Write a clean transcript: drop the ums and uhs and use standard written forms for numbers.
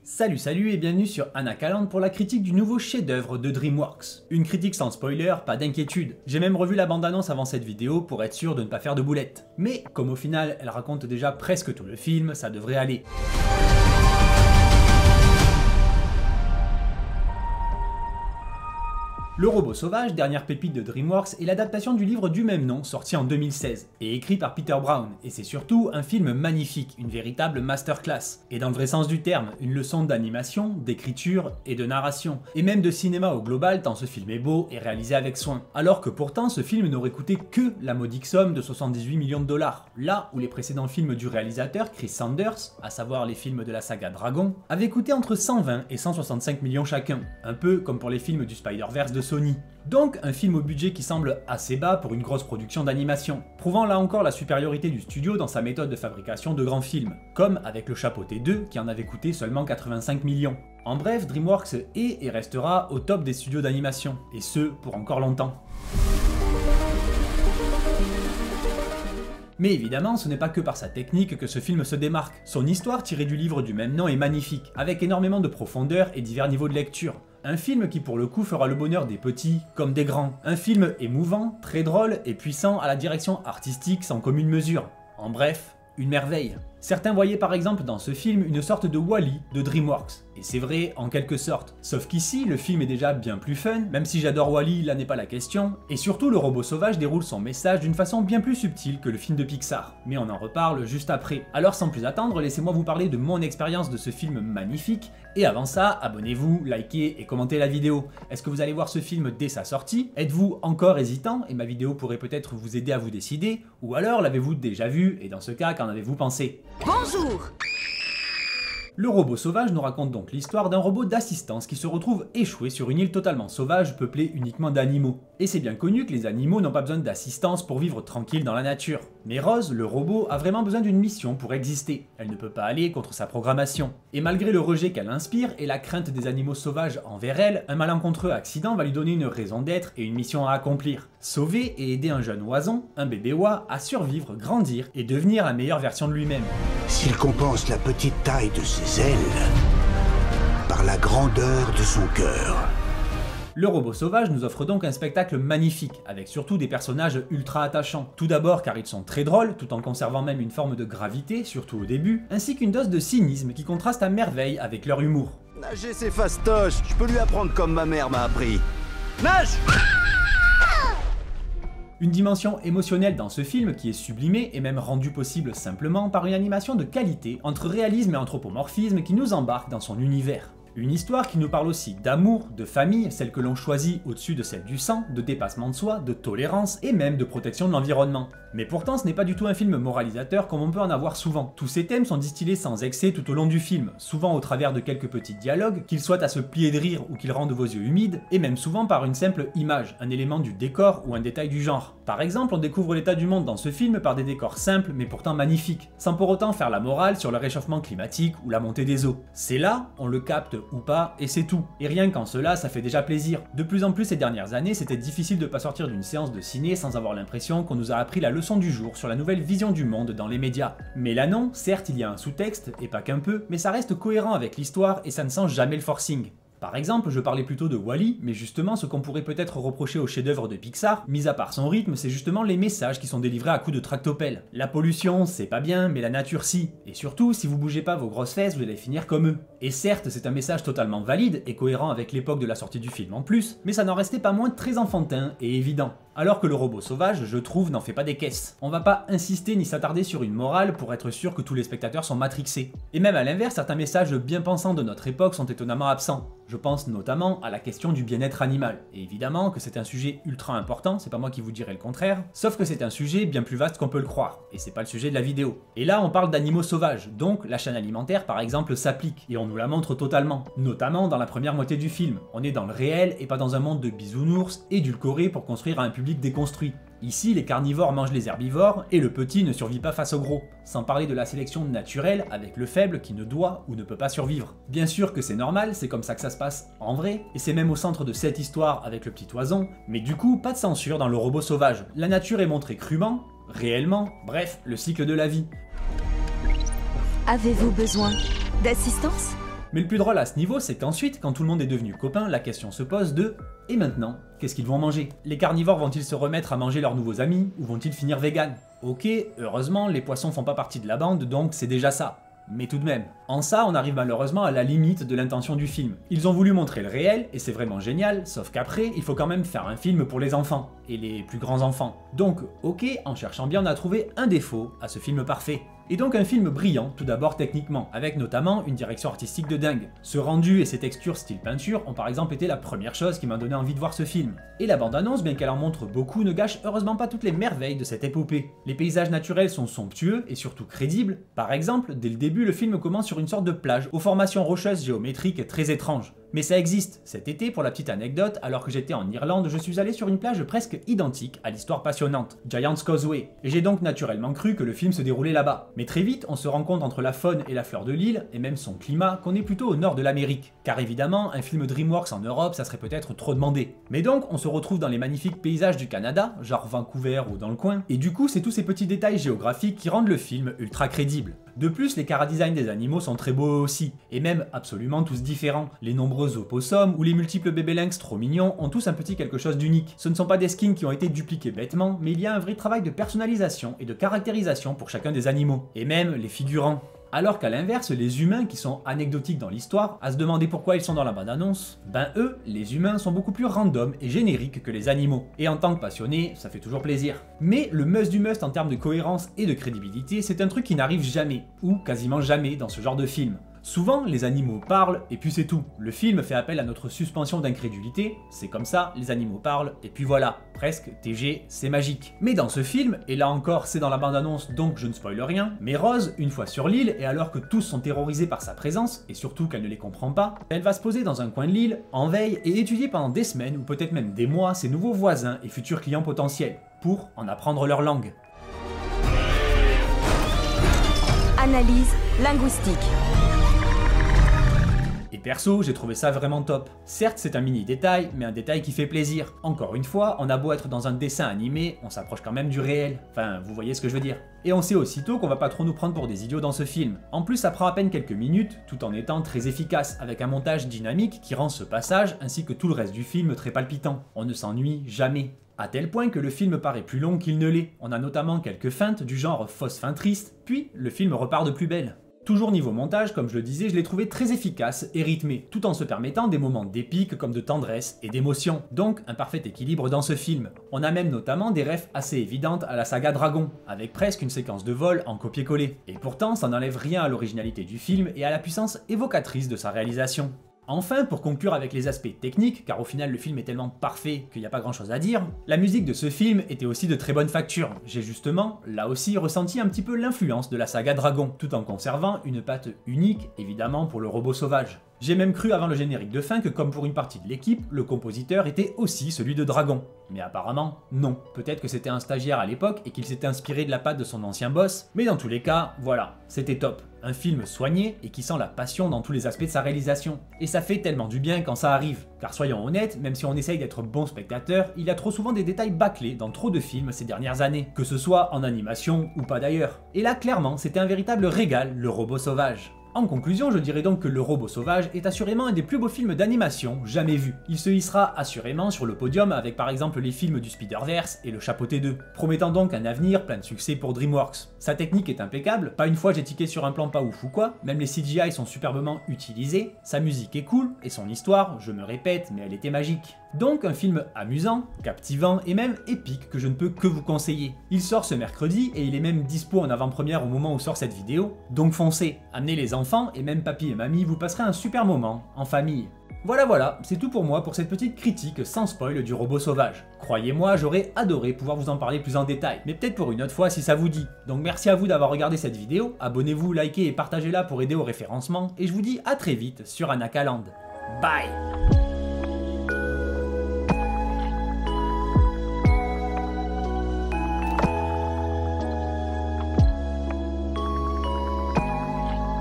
Salut et bienvenue sur Anacaland pour la critique du nouveau chef-d'œuvre de DreamWorks. Une critique sans spoiler, pas d'inquiétude. J'ai même revu la bande-annonce avant cette vidéo pour être sûr de ne pas faire de boulettes. Mais comme au final elle raconte déjà presque tout le film, ça devrait aller. Le robot sauvage, dernière pépite de DreamWorks, est l'adaptation du livre du même nom, sorti en 2016, et écrit par Peter Brown, et c'est surtout un film magnifique, une véritable masterclass, et dans le vrai sens du terme, une leçon d'animation, d'écriture et de narration, et même de cinéma au global tant ce film est beau et réalisé avec soin, alors que pourtant ce film n'aurait coûté que la modique somme de 78 millions de dollars, là où les précédents films du réalisateur Chris Sanders, à savoir les films de la saga Dragon, avaient coûté entre 120 et 165 millions chacun, un peu comme pour les films du Spider-Verse de Sony. Donc un film au budget qui semble assez bas pour une grosse production d'animation, prouvant là encore la supériorité du studio dans sa méthode de fabrication de grands films, comme avec Le Chapeauté 2 qui en avait coûté seulement 85 millions. En bref, DreamWorks est et restera au top des studios d'animation, et ce pour encore longtemps. Mais évidemment, ce n'est pas que par sa technique que ce film se démarque. Son histoire tirée du livre du même nom est magnifique, avec énormément de profondeur et divers niveaux de lecture. Un film qui pour le coup fera le bonheur des petits comme des grands. Un film émouvant, très drôle et puissant à la direction artistique sans commune mesure. En bref, une merveille. Certains voyaient par exemple dans ce film une sorte de Wall-E de DreamWorks. Et c'est vrai en quelque sorte. Sauf qu'ici, le film est déjà bien plus fun, même si j'adore Wall-E, là n'est pas la question. Et surtout, le robot sauvage déroule son message d'une façon bien plus subtile que le film de Pixar. Mais on en reparle juste après. Alors sans plus attendre, laissez-moi vous parler de mon expérience de ce film magnifique. Et avant ça, abonnez-vous, likez et commentez la vidéo. Est-ce que vous allez voir ce film dès sa sortie? Êtes-vous encore hésitant? Et ma vidéo pourrait peut-être vous aider à vous décider. Ou alors l'avez-vous déjà vu? Et dans ce cas, qu'en avez-vous pensé? Bonjour! Le robot sauvage nous raconte donc l'histoire d'un robot d'assistance qui se retrouve échoué sur une île totalement sauvage peuplée uniquement d'animaux. Et c'est bien connu que les animaux n'ont pas besoin d'assistance pour vivre tranquille dans la nature. Mais Rose, le robot, a vraiment besoin d'une mission pour exister. Elle ne peut pas aller contre sa programmation. Et malgré le rejet qu'elle inspire et la crainte des animaux sauvages envers elle, un malencontreux accident va lui donner une raison d'être et une mission à accomplir. Sauver et aider un jeune oison, un bébé oie, à survivre, grandir et devenir la meilleure version de lui-même. S'il compense la petite taille de ses ailes par la grandeur de son cœur. Le robot sauvage nous offre donc un spectacle magnifique, avec surtout des personnages ultra attachants. Tout d'abord car ils sont très drôles, tout en conservant même une forme de gravité, surtout au début, ainsi qu'une dose de cynisme qui contraste à merveille avec leur humour. Nager c'est fastoche, je peux lui apprendre comme ma mère m'a appris. Nage! Une dimension émotionnelle dans ce film qui est sublimée et même rendue possible simplement par une animation de qualité entre réalisme et anthropomorphisme qui nous embarque dans son univers. Une histoire qui nous parle aussi d'amour, de famille, celle que l'on choisit au-dessus de celle du sang, de dépassement de soi, de tolérance et même de protection de l'environnement. Mais pourtant ce n'est pas du tout un film moralisateur comme on peut en avoir souvent. Tous ces thèmes sont distillés sans excès tout au long du film, souvent au travers de quelques petits dialogues, qu'ils soient à se plier de rire ou qu'ils rendent vos yeux humides, et même souvent par une simple image, un élément du décor ou un détail du genre. Par exemple, on découvre l'état du monde dans ce film par des décors simples mais pourtant magnifiques, sans pour autant faire la morale sur le réchauffement climatique ou la montée des eaux. C'est là, on le capte ou pas, et c'est tout. Et rien qu'en cela, ça fait déjà plaisir. De plus en plus ces dernières années, c'était difficile de pas sortir d'une séance de ciné sans avoir l'impression qu'on nous a appris la leçon du jour sur la nouvelle vision du monde dans les médias. Mais là non, certes il y a un sous-texte, et pas qu'un peu, mais ça reste cohérent avec l'histoire et ça ne sent jamais le forcing. Par exemple, je parlais plutôt de Wall-E, mais justement ce qu'on pourrait peut-être reprocher au chef-d'œuvre de Pixar, mis à part son rythme, c'est justement les messages qui sont délivrés à coups de tractopelle. La pollution, c'est pas bien, mais la nature si. Et surtout, si vous bougez pas vos grosses fesses, vous allez finir comme eux. Et certes, c'est un message totalement valide et cohérent avec l'époque de la sortie du film en plus, mais ça n'en restait pas moins très enfantin et évident. Alors que le robot sauvage, je trouve, n'en fait pas des caisses. On va pas insister ni s'attarder sur une morale pour être sûr que tous les spectateurs sont matrixés. Et même à l'inverse, certains messages bien pensants de notre époque sont étonnamment absents. Je pense notamment à la question du bien-être animal. Et évidemment que c'est un sujet ultra important, c'est pas moi qui vous dirai le contraire, sauf que c'est un sujet bien plus vaste qu'on peut le croire, et c'est pas le sujet de la vidéo. Et là on parle d'animaux sauvages, donc la chaîne alimentaire par exemple s'applique, et on nous la montre totalement, notamment dans la première moitié du film. On est dans le réel et pas dans un monde de bisounours édulcoré pour construire un public déconstruit. Ici, les carnivores mangent les herbivores et le petit ne survit pas face au gros, sans parler de la sélection naturelle avec le faible qui ne doit ou ne peut pas survivre. Bien sûr que c'est normal, c'est comme ça que ça se passe en vrai, et c'est même au centre de cette histoire avec le petit oison, mais du coup, pas de censure dans le robot sauvage. La nature est montrée crûment, réellement, bref, le cycle de la vie. Avez-vous besoin d'assistance ? Mais le plus drôle à ce niveau, c'est qu'ensuite, quand tout le monde est devenu copain, la question se pose de « Et maintenant, qu'est-ce qu'ils vont manger? Les carnivores vont-ils se remettre à manger leurs nouveaux amis ou vont-ils finir vegan ?» Ok, heureusement, les poissons font pas partie de la bande, donc c'est déjà ça. Mais tout de même. En ça, on arrive malheureusement à la limite de l'intention du film. Ils ont voulu montrer le réel, et c'est vraiment génial, sauf qu'après, il faut quand même faire un film pour les enfants, et les plus grands enfants. Donc, ok, en cherchant bien, on a trouvé un défaut à ce film parfait. Et donc un film brillant, tout d'abord techniquement, avec notamment une direction artistique de dingue. Ce rendu et ces textures style peinture ont par exemple été la première chose qui m'a donné envie de voir ce film. Et la bande-annonce, bien qu'elle en montre beaucoup, ne gâche heureusement pas toutes les merveilles de cette épopée. Les paysages naturels sont somptueux et surtout crédibles. Par exemple, dès le début, le film commence sur une sorte de plage, aux formations rocheuses géométriques très étranges. Mais ça existe. Cet été, pour la petite anecdote, alors que j'étais en Irlande, je suis allé sur une plage presque identique à l'histoire passionnante, Giant's Causeway, et j'ai donc naturellement cru que le film se déroulait là-bas. Mais très vite, on se rend compte entre la faune et la fleur de l'île, et même son climat, qu'on est plutôt au nord de l'Amérique. Car évidemment, un film DreamWorks en Europe, ça serait peut-être trop demandé. Mais donc, on se retrouve dans les magnifiques paysages du Canada, genre Vancouver ou dans le coin, et du coup, c'est tous ces petits détails géographiques qui rendent le film ultra crédible. De plus, les chara-design des animaux sont très beaux aussi, et même absolument tous différents. Les nombreux opossums ou les multiples bébés lynx trop mignons ont tous un petit quelque chose d'unique. Ce ne sont pas des skins qui ont été dupliqués bêtement, mais il y a un vrai travail de personnalisation et de caractérisation pour chacun des animaux. Et même les figurants. Alors qu'à l'inverse, les humains qui sont anecdotiques dans l'histoire, à se demander pourquoi ils sont dans la bande-annonce, ben eux, les humains sont beaucoup plus random et génériques que les animaux. Et en tant que passionné, ça fait toujours plaisir. Mais le must du must en termes de cohérence et de crédibilité, c'est un truc qui n'arrive jamais, ou quasiment jamais dans ce genre de film. Souvent, les animaux parlent et puis c'est tout. Le film fait appel à notre suspension d'incrédulité, c'est comme ça, les animaux parlent et puis voilà, presque TG, c'est magique. Mais dans ce film, et là encore c'est dans la bande-annonce donc je ne spoile rien, mais Rose, une fois sur l'île et alors que tous sont terrorisés par sa présence, et surtout qu'elle ne les comprend pas, elle va se poser dans un coin de l'île, en veille et étudier pendant des semaines ou peut-être même des mois ses nouveaux voisins et futurs clients potentiels, pour en apprendre leur langue. Analyse linguistique. Et perso, j'ai trouvé ça vraiment top. Certes, c'est un mini détail, mais un détail qui fait plaisir. Encore une fois, on a beau être dans un dessin animé, on s'approche quand même du réel. Enfin, vous voyez ce que je veux dire. Et on sait aussitôt qu'on va pas trop nous prendre pour des idiots dans ce film. En plus, ça prend à peine quelques minutes, tout en étant très efficace, avec un montage dynamique qui rend ce passage, ainsi que tout le reste du film, très palpitant. On ne s'ennuie jamais. À tel point que le film paraît plus long qu'il ne l'est. On a notamment quelques feintes du genre fausse fin triste, puis le film repart de plus belle. Toujours niveau montage, comme je le disais, je l'ai trouvé très efficace et rythmé, tout en se permettant des moments d'épique comme de tendresse et d'émotion. Donc un parfait équilibre dans ce film. On a même notamment des refs assez évidentes à la saga Dragon, avec presque une séquence de vol en copier-coller. Et pourtant, ça n'enlève rien à l'originalité du film et à la puissance évocatrice de sa réalisation. Enfin, pour conclure avec les aspects techniques, car au final le film est tellement parfait qu'il n'y a pas grand chose à dire, la musique de ce film était aussi de très bonne facture. J'ai justement, là aussi, ressenti un petit peu l'influence de la saga Dragon, tout en conservant une patte unique, évidemment, pour le robot sauvage. J'ai même cru avant le générique de fin que comme pour une partie de l'équipe, le compositeur était aussi celui de Dragon. Mais apparemment, non. Peut-être que c'était un stagiaire à l'époque et qu'il s'était inspiré de la patte de son ancien boss, mais dans tous les cas, voilà, c'était top. Un film soigné et qui sent la passion dans tous les aspects de sa réalisation. Et ça fait tellement du bien quand ça arrive. Car soyons honnêtes, même si on essaye d'être bon spectateur, il y a trop souvent des détails bâclés dans trop de films ces dernières années, que ce soit en animation ou pas d'ailleurs. Et là, clairement, c'était un véritable régal, le robot sauvage. En conclusion, je dirais donc que Le Robot Sauvage est assurément un des plus beaux films d'animation jamais vus. Il se hissera assurément sur le podium avec par exemple les films du Spider-Verse et Le Chapeauté 2, promettant donc un avenir plein de succès pour DreamWorks. Sa technique est impeccable, pas une fois j'ai tiqué sur un plan pas ouf ou quoi, même les CGI sont superbement utilisés, sa musique est cool, et son histoire, je me répète, mais elle était magique. Donc un film amusant, captivant et même épique que je ne peux que vous conseiller. Il sort ce mercredi et il est même dispo en avant-première au moment où sort cette vidéo, donc foncez, amenez les enfants et même papy et mamie, vous passerez un super moment, en famille. Voilà, c'est tout pour moi pour cette petite critique sans spoil du robot sauvage. Croyez-moi, j'aurais adoré pouvoir vous en parler plus en détail, mais peut-être pour une autre fois si ça vous dit. Donc merci à vous d'avoir regardé cette vidéo, abonnez-vous, likez et partagez-la pour aider au référencement, et je vous dis à très vite sur Anakaland. Bye!